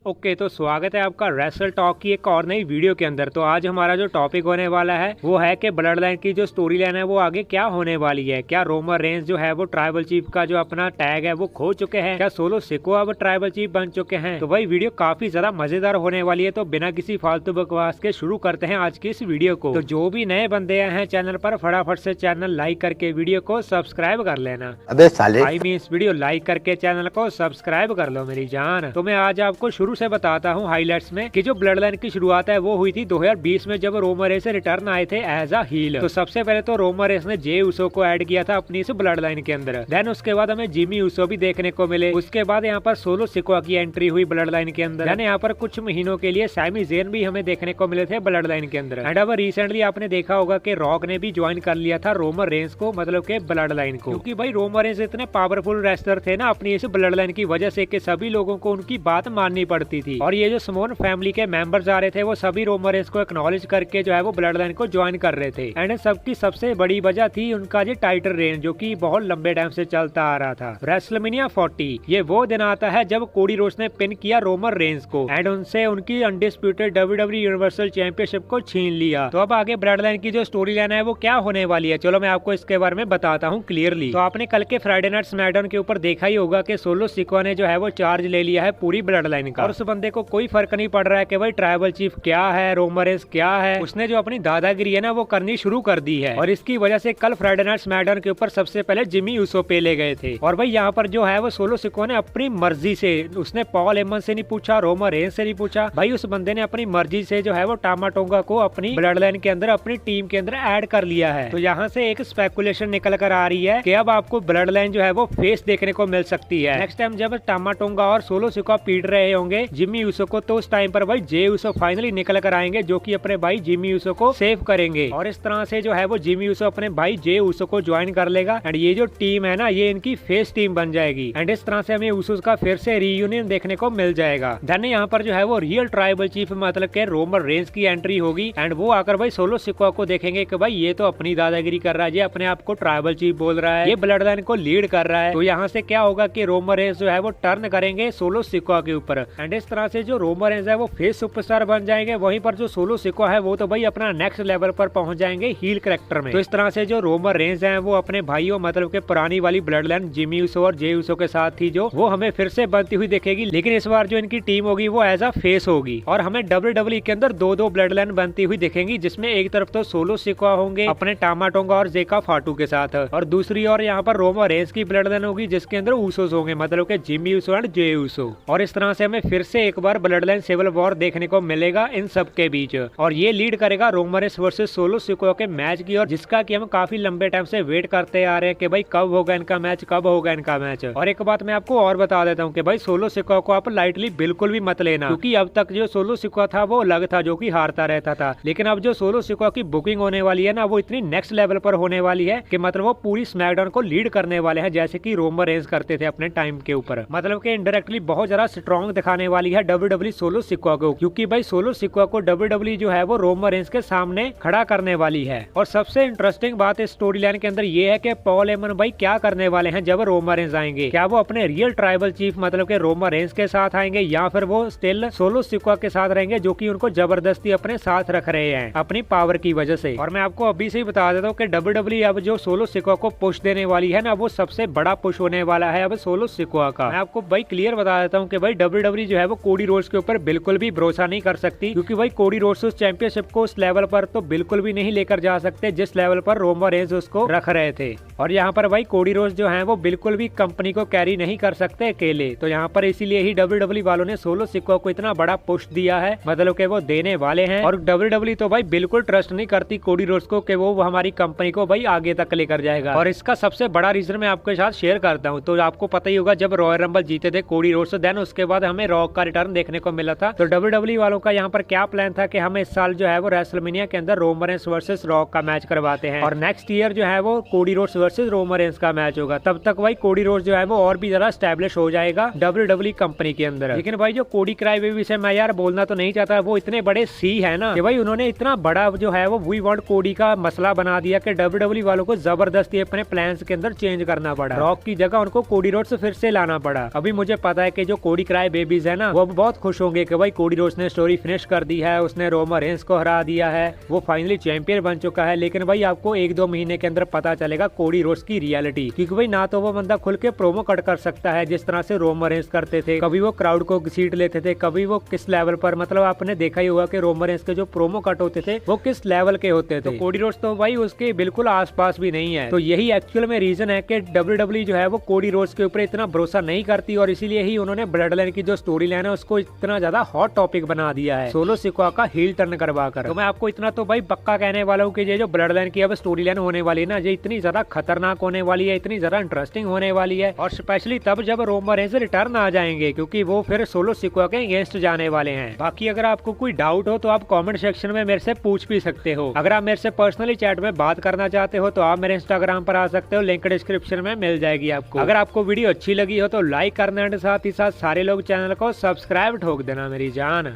Okay तो स्वागत है आपका रेसल टॉक की एक और नई वीडियो के अंदर। तो आज हमारा जो टॉपिक होने वाला है वो है कि ब्लड लाइन की जो स्टोरी लाइन है वो आगे क्या होने वाली है। क्या रोमन रेंज जो है वो ट्राइबल चीफ का जो अपना टैग है वो खो चुके हैं? क्या सोलो सिकोआ अब ट्राइबल चीफ बन चुके हैं? तो भाई वीडियो काफी ज्यादा मजेदार होने वाली है। तो बिना किसी फालतू बकवास के शुरू करते हैं आज की इस वीडियो को। तो जो भी नए बंदे हैं चैनल पर फटाफट से चैनल लाइक करके वीडियो को सब्सक्राइब कर लेना। अबे साले आई मीन इस वीडियो लाइक करके चैनल को सब्सक्राइब कर लो मेरी जान। तो मैं आज आपको शुरू से बताता हूँ हाइलाइट्स में कि जो ब्लड लाइन की शुरुआत है वो हुई थी 2020 में जब रोमन रेंज से रिटर्न आए थे एज अ हील। तो सबसे पहले तो रोमन रेंज ने जे ऊसो को ऐड किया था अपनी इस ब्लड लाइन के अंदर। देन उसके बाद हमें जिमी ऊसो भी देखने को मिले। उसके बाद यहाँ पर सोलो सिकोआ की एंट्री हुई ब्लड लाइन के अंदर। देन यहाँ पर कुछ महीनों के लिए सैमी ज़ेन भी हमें देखने को मिले थे ब्लड लाइन के अंदर। एंड अब रिसेंटली आपने देखा होगा कि रॉक ने भी ज्वाइन कर लिया था रोमन रेंज को, मतलब के ब्लड लाइन को, क्योंकि भाई रोमन रेंज इतने पावरफुल रेसलर थे ना अपनी इस ब्लड लाइन की वजह से कि सभी लोगों को उनकी बात माननी पड़ती थी। और ये जो समोन फैमिली के मेंबर्स आ रहे थे वो सभी रोमन रेंज को एक्नॉलेज करके जो है वो ब्लड लाइन को ज्वाइन कर रहे थे। एंड सबकी सबसे बड़ी वजह थी उनका जो टाइटल रेंज जो कि बहुत लंबे टाइम से चलता आ रहा था। रेसलमेनिया 40 ये वो दिन आता है जब कोडी रोड्स ने पिन किया रोमन रेंज को एंड उनसे उनकी अनडिस्प्यूटेड डब्ल्यूडब्ल्यूई यूनिवर्सल चैंपियनशिप को छीन लिया। तो अब आगे ब्लड लाइन की जो स्टोरी लाइन है वो क्या होने वाली है, चलो मैं आपको इसके बारे में बताता हूँ क्लियरली। तो आपने कल के फ्राइडे नाइट स्मैकडाउन के ऊपर देखा ही होगा कि सोलो सिकोआ ने जो है वो चार्ज ले लिया है पूरी ब्लड लाइन का। और उस बंदे को कोई फर्क नहीं पड़ रहा है कि भाई ट्राइबल चीफ क्या है, रोमन रेंज क्या है। उसने जो अपनी दादागिरी है ना वो करनी शुरू कर दी है। और इसकी वजह से कल फ्राइडे नाइट स्मैकडाउन के ऊपर सबसे पहले जिमी ऊसो पे ले गए थे। और भाई यहाँ पर जो है वो सोलो सिकोआ ने अपनी मर्जी से, उसने पॉल एमन से नहीं पूछा, रोमन रेंज से नहीं पूछा, भाई उस बंदे ने अपनी मर्जी से जो है वो टामा टोंगा को अपनी ब्लड लाइन के अंदर अपनी टीम के अंदर ऐड कर लिया है। तो यहाँ से एक स्पेकुलेशन निकल कर आ रही है कि अब आपको ब्लड लाइन जो है वो फेस देखने को मिल सकती है नेक्स्ट टाइम जब टामा टोंगा और सोलो सिकोआ पीट रहे होंगे जिमी ऊसो को। तो उस टाइम पर भाई जे ऊसो फाइनली निकल कर आएंगे जो कि अपने भाई जिमी ऊसो को सेव करेंगे। और इस तरह से जो है वो जिमी ऊसो अपने भाई जे ऊसो को ज्वाइन कर लेगा एंड ये जो टीम है ना ये इनकी फेस टीम बन जाएगी। एंड इस तरह से हमें ऊसोस का फिर से रीयूनियन देखने को मिल जाएगा। देन यहाँ पर जो है वो रियल ट्राइबल चीफ मतलब के रोमन रेंज की एंट्री होगी एंड वो आकर भाई सोलो सिकोआ को देखेंगे कि भाई ये तो अपनी दादागिरी कर रहा है, ये अपने आप को ट्राइबल चीफ बोल रहा है, ये ब्लड लाइन को लीड कर रहा है। तो यहाँ से क्या होगा कि रोमन रेंज जो है वो टर्न करेंगे सोलो सिकोआ के ऊपर एंड इस तरह से जो रोमन रेंज है वो फेस सुपरस्टार बन जाएंगे। वहीं पर जो सोलो सिकोआ है वो तो भाई अपना नेक्स्ट लेवल पर पहुंच जाएंगे हील कैरेक्टर में। तो इस तरह से जो रोमन रेंज है वो अपने भाइयों मतलब के पुरानी वाली ब्लड लाइन जिमी ऊसो और जे ऊसो के साथ थी जो वो हमें फिर से बनती हुई दिखेगी। लेकिन इस बार जो इनकी टीम होगी वो एज अ फेस होगी और हमें डब्ल्यूडब्ल्यूई के अंदर दो ब्लड लाइन बनती हुई दिखेंगी, जिसमें एक तरफ तो सोलो सिकोआ होंगे अपने टामा टोंगा और जेका फाटू के साथ और दूसरी ओर यहाँ पर रोमन रेंज की ब्लड लाइन होगी जिसके अंदर ऊसोस होंगे मतलब के Jimmy Uso and Jey Uso. और इस तरह से हमें फिर से एक बार ब्लड लाइन सिविल वॉर देखने को मिलेगा इन सब के बीच और ये लीड करेगा Roman Reigns versus solo Sikoa के मैच की, और जिसका कि हम काफी लंबे टाइम से वेट करते आ रहे हैं कि भाई कब होगा इनका मैच, कब होगा इनका मैच। और एक बात मैं आपको और बता देता हूँ कि भाई सोलो सिकोआ को आप लाइटली बिल्कुल भी मत लेना, क्योंकि अब तक जो सोलो सिकोआ था वो अलग था जो कि हारता रहता था। लेकिन अब जो सोलो सिकोआ की बुकिंग होने वाली है ना वो इतनी नेक्स्ट लेवल पर होने वाली है कि मतलब वो पूरी स्मैकडाउन को लीड करने वाले हैं जैसे कि रोमन रेंज करते थे अपने टाइम के ऊपर। मतलब कि इनडायरेक्टली बहुत ज्यादा स्ट्रॉन्ग दिखाने वाली है डब्ल्यूडब्ल्यूई सोलो सिकोआ को, क्योंकि भाई सोलो सिकोआ को डब्ल्यूडब्ल्यूई जो है वो रोमन रेंज के सामने खड़ा करने वाली है। और सबसे इंटरेस्टिंग बात इस स्टोरी लाइन के अंदर ये है कि पॉल एमन भाई क्या करने वाले हैं जब रोमन रेंज आएंगे। क्या वो अपने रियल ट्राइबल चीफ मतलब के रोमन रेंज के साथ आएंगे या फिर वो स्टिल सोलो सिकोआ के साथ रहेंगे जो कि उनको जबरदस्ती अपने साथ रख रहे हैं अपनी पावर की वजह से। और मैं आपको अभी से ही बता देता हूँ कि डब्ल्यूडब्ल्यूई अब जो सोलो सिकोआ को पुश देने वाली है ना वो सबसे बड़ा पुश होने वाला है अब सोलो सिकोआ का। मैं आपको भाई क्लियर बता देता हूँ कि भाई डब्ल्यूडब्ल्यूई जो है वो कोडी रोड्स के ऊपर बिल्कुल भी भरोसा नहीं कर सकती, क्योंकि भाई कोडी रोड्स उस चैंपियनशिप को उस लेवल पर तो बिल्कुल भी नहीं लेकर जा सकते जिस लेवल पर रोमन रेंज उसको रख रहे थे। और यहाँ पर भाई कोडी रोड्स जो हैं वो बिल्कुल भी कंपनी को कैरी नहीं कर सकते अकेले। तो यहाँ पर इसीलिए ही डब्ल्यूडब्ल्यूई वालों ने सोलो सिकोआ को इतना बड़ा पुश दिया है, मतलब कि वो देने वाले हैं। और डब्ल्यूडब्ल्यूई तो भाई बिल्कुल ट्रस्ट नहीं करती कोडी रोड्स को कि वो हमारी कंपनी को भाई आगे तक लेकर जाएगा। और इसका सबसे बड़ा रीजन मैं आपके साथ शेयर करता हूँ। तो आपको पता ही होगा जब रॉयल रंबल जीते थे कोडी रोड्स, देन उसके बाद हमें रॉक का रिटर्न देखने को मिला था। तो डब्ल्यूडब्ल्यूई वालों का यहाँ पर क्या प्लान था कि हमें इस साल जो है वो रेसलमेनिया के अंदर रोमन रेंज वर्सेस रॉक का मैच करवाते हैं और नेक्स्ट ईयर जो है वो Cody Rhodes versus Roman Reigns का मैच होगा। तब तक भाई कोडी रोड्स जो है वो और भी ज्यादा स्टैब्लिश हो जाएगा डब्ल्यूडब्ल्यूई कंपनी के अंदर। लेकिन भाई जो कोडी क्राई बेबी से मैं यार बोलना तो नहीं चाहता, वो इतने बड़े सी है ना कि भाई उन्होंने इतना बड़ा जो है वो वी वांट कोडी का मसला बना दिया कि डब्ल्यूडब्ल्यूई वालों को जबरदस्ती अपने प्लान्स के अंदर चेंज करना पड़ा। रॉक की जगह उनको कोडी रोड्स फिर से लाना पड़ा। अभी मुझे पता है कि जो कोडी क्राई बेबीज हैं है ना वो बहुत खुश होंगे कि भाई कोडी रोड्स ने स्टोरी फिनिश कर दी है, उसने रोमन रेंस को हरा दिया है, वो फाइनली चैंपियन बन चुका है। लेकिन भाई आपको 1-2 महीने के अंदर पता चलेगा कोडी रोड्स की रियलिटी, क्योंकि भाई ना तो वो बंदा खुल के प्रोमो कट कर सकता है जिस तरह से रोमन रेंस करते थे, कभी वो क्राउड को सीट लेते थे, कभी वो किस लेवल पर, मतलब आपने देखा ही होगा कि रोमन रेंस के जो प्रोमो कट होते थे वो किस लेवल के होते थे। तो कोडी रोड्स तो भाई उसके बिल्कुल आसपास भी नहीं है। तो यही एक्चुअल में रीजन है कि WWE जो है वो कोडी रोड्स के ऊपर इतना भरोसा नहीं करती और इसीलिए ही उन्होंने ब्लड लाइन की जो स्टोरी लाइन है उसको इतना ज्यादा हॉट टॉपिक बना दिया है सोलो सिकोआ का हील टर्न करवा कर। तो मैं आपको इतना तो भाई पक्का कहने वाला हूँ कि ये जो ब्लड लाइन की अब स्टोरी लाइन होने वाली है ना, ये इतनी ज्यादा खतरनाक होने वाली है, इतनी ज्यादा इंटरेस्टिंग होने वाली है, और स्पेशली तब जब रोमन रेंस रिटर्न आ जाएंगे, क्योंकि वो फिर सोलो सिकोआ के अगेंस्ट जाने वाले हैं। बाकी अगर आपको कोई डाउट हो तो आप कमेंट सेक्शन में मेरे से पूछ भी सकते हो। अगर आप मेरे से पर्सनली चैट में बात करना चाहते हो तो आप मेरे इंस्टाग्राम पर आ सकते हो, लिंक डिस्क्रिप्शन में मिल जाएगी आपको। अगर आपको वीडियो अच्छी लगी हो तो लाइक करना, साथ ही साथ सारे लोग चैनल को सब्सक्राइब ठोक देना मेरी जान।